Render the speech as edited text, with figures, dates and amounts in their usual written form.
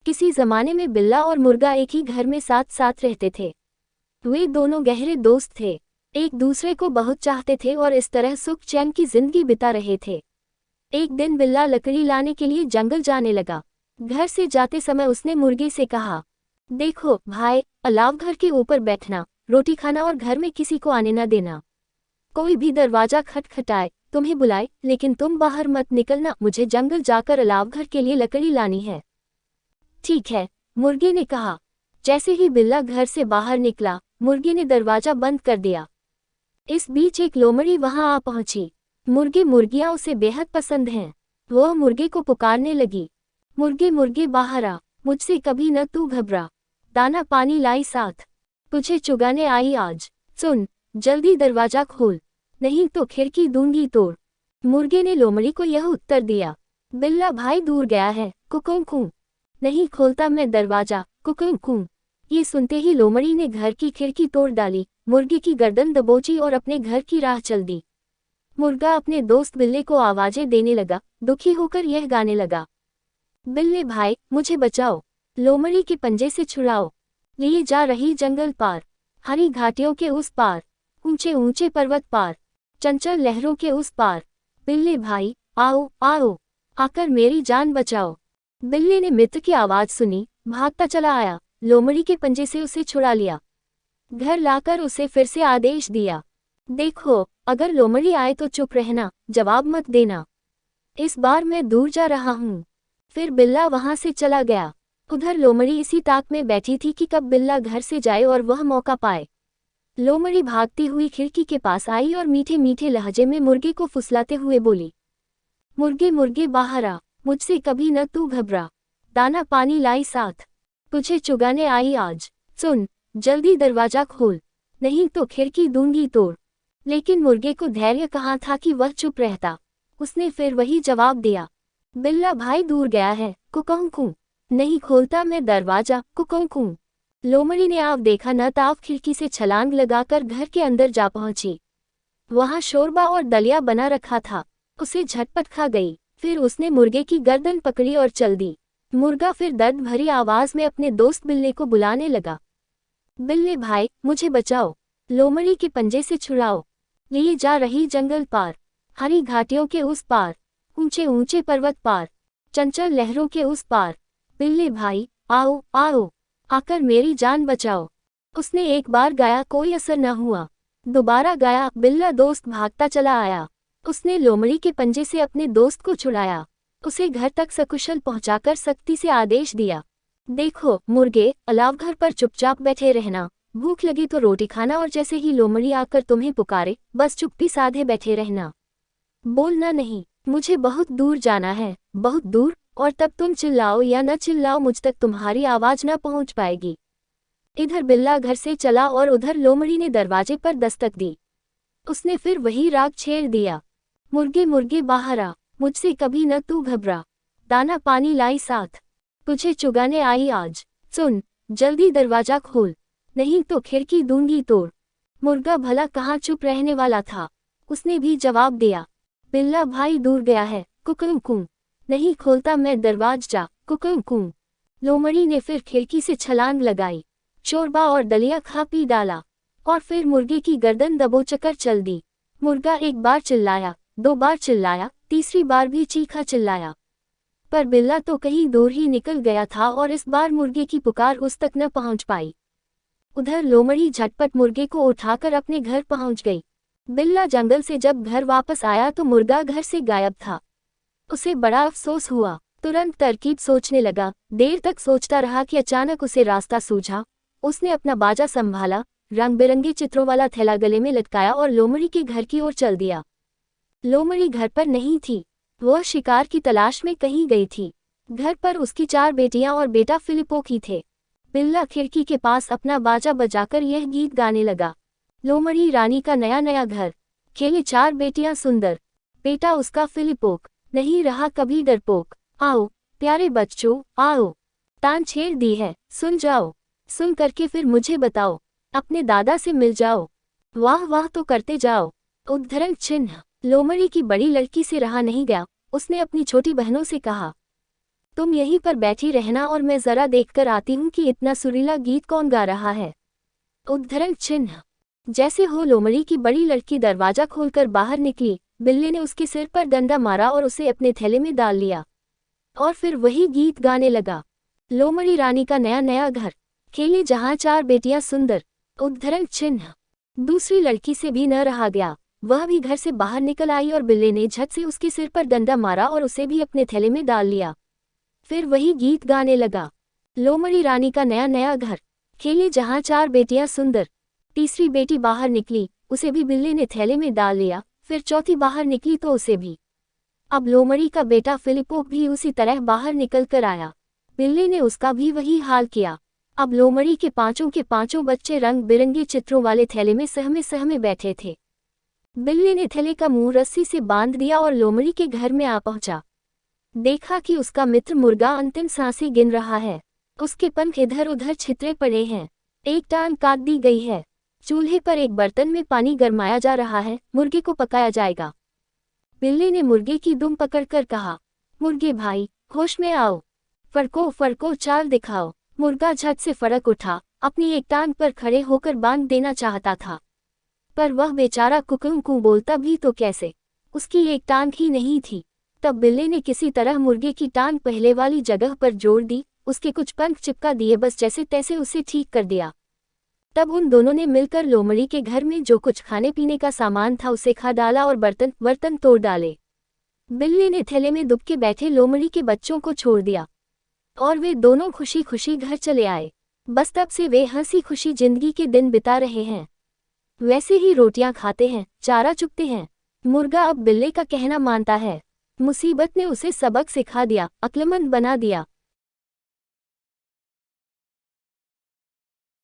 किसी जमाने में बिल्ला और मुर्गा एक ही घर में साथ साथ रहते थे। वे दोनों गहरे दोस्त थे, एक दूसरे को बहुत चाहते थे और इस तरह सुख चैन की जिंदगी बिता रहे थे। एक दिन बिल्ला लकड़ी लाने के लिए जंगल जाने लगा। घर से जाते समय उसने मुर्गे से कहा, देखो भाई, अलाव घर के ऊपर बैठना, रोटी खाना और घर में किसी को आने न देना। कोई भी दरवाजा खटखटाए, तुम्हें बुलाए, लेकिन तुम बाहर मत निकलना, मुझे जंगल जाकर अलाव घर के लिए लकड़ी लानी है। ठीक है, मुर्गे ने कहा। जैसे ही बिल्ला घर से बाहर निकला, मुर्गे ने दरवाजा बंद कर दिया। इस बीच एक लोमड़ी वहां आ पहुंची। मुर्गे मुर्गियां उसे बेहद पसंद हैं। वह मुर्गे को पुकारने लगी, मुर्गे मुर्गे बाहर आ, मुझसे कभी न तू घबरा, दाना पानी लाई साथ, तुझे चुगाने आई आज। सुन, जल्दी दरवाजा खोल, नहीं तो खिड़की दूंगी तोड़। मुर्गे ने लोमड़ी को यह उत्तर दिया। बिल्ला भाई दूर गया है, कुकू कू, नहीं खोलता मैं दरवाजा, कुकू कू। ये सुनते ही लोमड़ी ने घर की खिड़की तोड़ डाली, मुर्गे की गर्दन दबोची और अपने घर की राह चल दी। मुर्गा अपने दोस्त बिल्ले को आवाजें देने लगा, दुखी होकर यह गाने लगा, बिल्ले भाई मुझे बचाओ, लोमड़ी के पंजे से छुड़ाओ, लिए जा रही जंगल पार, हरी घाटियों के उस पार, ऊंचे ऊंचे पर्वत पार, चंचल लहरों के उस पार, बिल्ले भाई आओ आओ, आकर मेरी जान बचाओ। बिल्ले ने मित्र की आवाज सुनी, भागता चला आया, लोमड़ी के पंजे से उसे छुड़ा लिया। घर लाकर उसे फिर से आदेश दिया, देखो, अगर लोमड़ी आए तो चुप रहना, जवाब मत देना। इस बार मैं दूर जा रहा हूँ। फिर बिल्ला वहां से चला गया। उधर लोमड़ी इसी ताक में बैठी थी कि कब बिल्ला घर से जाए और वह मौका पाए। लोमड़ी भागती हुई खिड़की के पास आई और मीठे मीठे लहजे में मुर्गे को फुसलाते हुए बोली, मुर्गे मुर्गे बाहर आ, मुझसे कभी न तू घबरा, दाना पानी लाई साथ, तुझे चुगाने आई आज। सुन, जल्दी दरवाजा खोल, नहीं तो खिड़की दूंगी तोड़। लेकिन मुर्गे को धैर्य कहाँ था कि वह चुप रहता। उसने फिर वही जवाब दिया, बिल्ला भाई दूर गया है, कुकू कू, नहीं खोलता मैं दरवाजा, कुकू कू। लोमड़ी ने आव देखा न ताव खिड़की से छलांग लगाकर घर के अंदर जा पहुंची। वहां शोरबा और दलिया बना रखा था, उसे झटपट खा गई। फिर उसने मुर्गे की गर्दन पकड़ी और चल दी। मुर्गा फिर दर्द भरी आवाज में अपने दोस्त बिल्ले को बुलाने लगा, बिल्ले भाई मुझे बचाओ, लोमड़ी के पंजे से छुड़ाओ, लिए जा रही जंगल पार, हरी घाटियों के उस पार, ऊंचे ऊंचे पर्वत पार, चंचल लहरों के उस पार, बिल्ले भाई आओ आओ, आकर मेरी जान बचाओ। उसने एक बार गाया, कोई असर न हुआ। दोबारा गाया, बिल्ला दोस्त भागता चला आया। उसने लोमड़ी के पंजे से अपने दोस्त को छुड़ाया, उसे घर तक सकुशल पहुंचाकर सख्ती से आदेश दिया, देखो मुर्गे, अलाव घर पर चुपचाप बैठे रहना, भूख लगी तो रोटी खाना और जैसे ही लोमड़ी आकर तुम्हें पुकारे बस चुप्पी साधे बैठे रहना, बोलना नहीं। मुझे बहुत दूर जाना है, बहुत दूर, और तब तुम चिल्लाओ या न चिल्लाओ मुझ तक तुम्हारी आवाज न पहुंच पाएगी। इधर बिल्ला घर से चला और उधर लोमड़ी ने दरवाजे पर दस्तक दी। उसने फिर वही राग छेड़ दिया, मुर्गे मुर्गे बाहर आ, मुझसे कभी न तू घबरा, दाना पानी लाई साथ, तुझे चुगाने आई आज। सुन, जल्दी दरवाजा खोल, नहीं तो खिड़की दूंगी तोड़। मुर्गा भला कहाँ चुप रहने वाला था, उसने भी जवाब दिया, बिल्ला भाई दूर गया है, कुकू कू, नहीं खोलता मैं दरवाजा, कुकू कू। लोमड़ी ने फिर खिड़की से छलांग लगाई, शोरबा और दलिया खा पी डाला और फिर मुर्गे की गर्दन दबोचकर चल दी। मुर्गा एक बार चिल्लाया, 2 बार चिल्लाया, तीसरी बार भी चीखा चिल्लाया, पर बिल्ला तो कहीं दूर ही निकल गया था और इस बार मुर्गे की पुकार उस तक न पहुंच पाई। उधर लोमड़ी झटपट मुर्गे को उठाकर अपने घर पहुंच गई। बिल्ला जंगल से जब घर वापस आया तो मुर्गा घर से गायब था। उसे बड़ा अफसोस हुआ, तुरंत तरकीब सोचने लगा। देर तक सोचता रहा कि अचानक उसे रास्ता सूझा। उसने अपना बाजा संभाला, रंग बिरंगे चित्रों वाला थैला गले में लटकाया और लोमड़ी के घर की ओर चल दिया। लोमड़ी घर पर नहीं थी, वह शिकार की तलाश में कहीं गई थी। घर पर उसकी 4 बेटियां और बेटा फिलिपो ही थे। बिल्ला खिड़की के पास अपना बाजा बजाकर यह गीत गाने लगा, लोमड़ी रानी का नया नया घर, खेले 4 बेटियां सुंदर, बेटा उसका फिलिपोक, नहीं रहा कभी डरपोक। आओ प्यारे बच्चों आओ, तान छेड़ दी है, सुन जाओ, सुन करके फिर मुझे बताओ, अपने दादा से मिल जाओ, वाह वाह तो करते जाओ। उद्धरण चिन्ह। लोमड़ी की बड़ी लड़की से रहा नहीं गया, उसने अपनी छोटी बहनों से कहा, तुम यहीं पर बैठी रहना और मैं जरा देखकर आती हूँ कि इतना सुरीला गीत कौन गा रहा है। उद्धरण चिन्ह। जैसे हो लोमड़ी की बड़ी लड़की दरवाजा खोलकर बाहर निकली, बिल्ली ने उसके सिर पर डंडा मारा और उसे अपने थैले में डाल लिया और फिर वही गीत गाने लगा। लोमड़ी रानी का नया नया घर, खेले जहाँ चार बेटियां सुंदर। उद्धरण चिन्ह। दूसरी लड़की से भी न रहा गया, वह भी घर से बाहर निकल आई और बिल्ली ने झट से उसके सिर पर डंडा मारा और उसे भी अपने थैले में डाल लिया। फिर वही गीत गाने लगा। लोमड़ी रानी का नया नया घर, खेले जहाँ चार बेटियां सुंदर। तीसरी बेटी बाहर निकली, उसे भी बिल्ली ने थैले में डाल लिया। फिर चौथी बाहर निकली तो उसे भी। अब लोमड़ी का बेटा फिलिपो भी उसी तरह बाहर निकल कर आया। बिल्ली ने उसका भी वही हाल किया। अब लोमड़ी के पांचों बच्चे रंग बिरंगे चित्रों वाले थैले में सहमे सहमे बैठे थे। बिल्ली ने थैले का मुंह रस्सी से बांध दिया और लोमड़ी के घर में आ पहुंचा। देखा कि उसका मित्र मुर्गा अंतिम सांसें गिन रहा है। उसके पंख इधर उधर छितरे पड़े हैं, एक टांग काट दी गई है। चूल्हे पर एक बर्तन में पानी गरमाया जा रहा है, मुर्गे को पकाया जाएगा। बिल्ली ने मुर्गे की दुम पकड़कर कहा, मुर्गे भाई, होश में आओ, फड़को फड़को चाल दिखाओ। मुर्गा झट से फड़क उठा, अपनी एक टांग पर खड़े होकर बांध देना चाहता था, पर वह बेचारा कुकू बोलता भी तो कैसे, उसकी एक टांग ही नहीं थी। तब बिल्ली ने किसी तरह मुर्गे की टांग पहले वाली जगह पर जोड़ दी, उसके कुछ पंख चिपका दिए, बस जैसे तैसे उसे ठीक कर दिया। तब उन दोनों ने मिलकर लोमड़ी के घर में जो कुछ खाने पीने का सामान था उसे खा डाला और बर्तन तोड़ डाले। बिल्ली ने थैले में दुबके बैठे लोमड़ी के बच्चों को छोड़ दिया और वे दोनों खुशी खुशी घर चले आए। बस तब से वे हंसी खुशी जिंदगी के दिन बिता रहे हैं। वैसे ही रोटियां खाते हैं, चारा चुगते हैं। मुर्गा अब बिल्ली का कहना मानता है। मुसीबत ने उसे सबक सिखा दिया, अक्लमंद बना दिया।